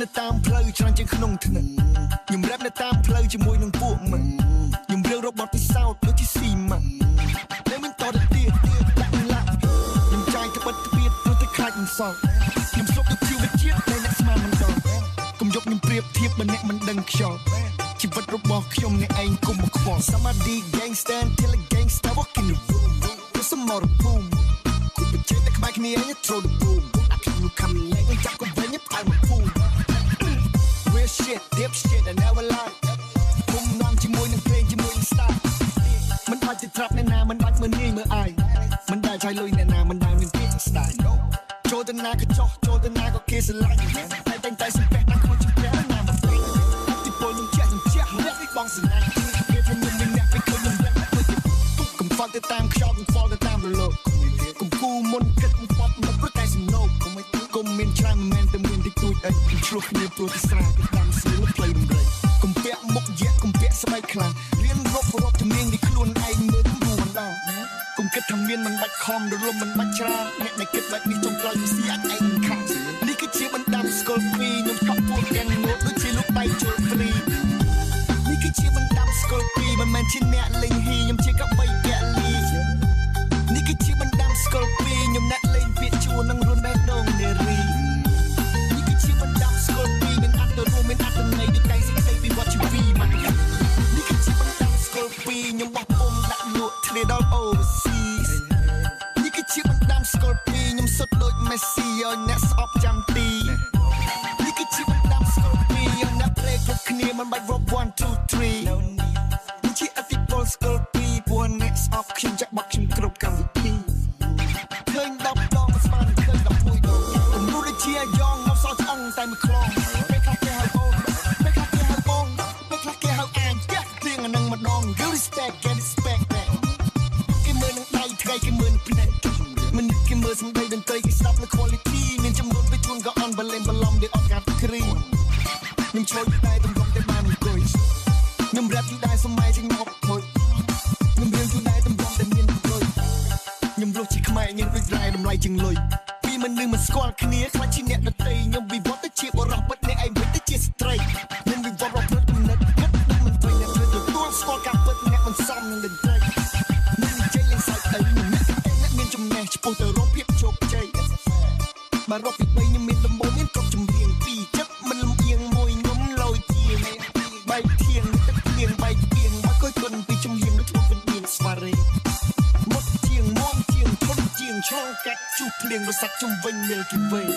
នៅតាមផ្លូវច្រើនជាងក្នុងថ្នាក់ខ្ញុំរ៉េបនៅតាមផ្លូវជាមួយនឹងពួកមិនខ្ញុំរៀបរបបពិសោធន៍ដូចជាស៊ីម៉ាតែមិនតទៅទៀតដាក់ឡាខ្ញុំចាយក្បិតទ្បៀតព្រោះតែខ្លាចមិនសល់ខ្ញុំស្លុកទៅជីវិតជាតិតែអ្នកស្មានមិនដល់កុំយកខ្ញុំប្រៀបធៀបបើអ្នកមិនដឹងខ្យល់ជីវិតរបស់ខ្ញុំអ្នកឯងគុំមកខ្វល់ Somebody gangster till a gangster walk in the room ព្រោះសមរភូមិគូបច្ចេកតែក្បែរគ្នាឯង throw the boom I can you come like ចាប់ក៏វិញផ្អើមកភូមិ Real shit deep shit I never lie គុំនាំជាមួយនឹងភ្លេងជាមួយនឹង style មិនបាច់ទៅត្រាប់អ្នកណាមិនបាច់មើលងាយមើលអាយមិនដែលឆាយលុយអ្នកណាមិនដែលមានពាក្យ style ចូលទៅណាក៏ចោះចូលទៅណាក៏គេស្រឡាញ់តែតែងតែសំពះដល់ខ្លួនជាព្រះណាមកព្រៃទីពលខ្ញុំជាអ្នកបងស្រឡាញ់គេថាខ្ញុំមានអ្នកពេលខ្ញុំអ្នកកុំហ្វល់ទៅតាមខ្យល់កុំហ្វល់ទៅតាមរលកកុំគូមុនគិតបំផុតមិនព្រោះតែសំណោកកុំមានច្រើនមិនមែនតែមានតិចតួចអីឆ្លុះគ្នាព្រោះតែស្រាទៅតាមស្រួលផ្លូវដំរីកុំពាក់មុខយ៉ាកុំពាក់ស្បែកខ្លាំងរៀនរាប់ជំនាញពីខ្លួនឯងមើលគួរបណ្ដោះកុំគិតថាមានមិនបាច់ខំរលំមិនបាច់ច្រើនអ្នកដែលគិតបែបនេះចុងក្រោយវាស៊ីអាចឯងខាត់នេះគឺជាបណ្ដាំស្គលពីខ្ញុំកប់ពួកទាំងនោះដូចជាលោកបៃជលព្រីនេះគឺជាបណ្ដាំស្គលពីមិនមែនជាអ្នកលេងហ៊ីខ្ញុំជាកបីពាក់លីនេះគឺជាបណ្ដាំស្គលពីខ្ញុំអ្នកលេងពាក្យជួននឹងរុនបេះដូងនារីនេះគឺជាបណ្ដាំស្គលពីមានអត្តរួមមានអត្តន័យដូចតែសេចក្ដីពីវត្តជីវីមកនេះគឺជាបណ្ដាំស្គលពីខ្ញុំបោះពុំដាក់លក់ធ្លាដល់ overseas នេះគឺជាបណ្ដាំស្គលពីខ្ញុំសុទ្ធដូច Messi ឲ្យអ្នកស្អប់ចាំទីនេះគឺជាបណ្ដាំស្គលពីឲ្យអ្នកព្រេកគ្រប់គ្នាមិនបាច់រាប់ 1 2 3នេះជាអតិពលស្គលពីពួកអ្នកស្អប់ខ្ញុំចាក់បោះខ្ញុំគ្រប់កម្មវិធីឃើញ10ដងមិនស្មានឃើញ11ដងគំនូរដូចជាយ៉ងមកសល់ឆ្អឹងតែមួយខ្លងពេលខ្លះគេហៅអូនពេលខ្លះគេហៅបងពេលខ្លះគេហៅអានផ្ទះទៀងអានឹងម្ដង You respect get respect គេមើលនឹងដៃថ្ងៃគេមើលនឹងភ្នែកមិនគេមើលសំដីតន្ត្រីគេស្ដាប់លើ quality មានចំនួនពេលជួនក៏អន់បលែងបឡំដែលអត់កាត់គ្រីខ្ញុំឆ្លុយតែទម្រង់តែបានអង្គុយខ្ញុំរ៉ាប់យូរដែរសម័យចេញមកផុយខ្ញុំរៀនយូរដែរទម្រង់តែមានអង្គុយខ្ញុំរស់ជាខ្មែរញ៉ាំដូចរ៉ែតម្លៃជាងលុយពីមនុស្សមិនស្គាល់គ្នាខ្លាចជាអ្នកដទៃខ្ញុំវិវត្តទៅជាបរិបទអ្នកឯងវិញទៅជាស្ត្រីខ្ញុំវិវត្តរកព្រឹកគំនិតគិតមិនត្រូវអ្នកធ្វើទទួលស្គាល់ការពិតអ្នកមិនសមនឹងតន្ត្រីមិននិយាយលេងសើចអីអ្នកមានចំណេះឆ្ពោះទៅរកភាពជោគជ័យមករកពី3ខ្ញុំមានដំបូងមានគ្រប់ចម្រៀងពីចិត្តមិនលំអៀងមួយខ្ញុំលយជាបែកធៀងទឹកភ្លៀងបែកពីងមកគយគុណពីជំហៀងដូចធ្វើវិញ្ញាណស្វារីមុតជាងមុំជាងធំជាងឆ្លងកាត់ជួបភ្លៀងរសាច់ជុំវិញ Milky Way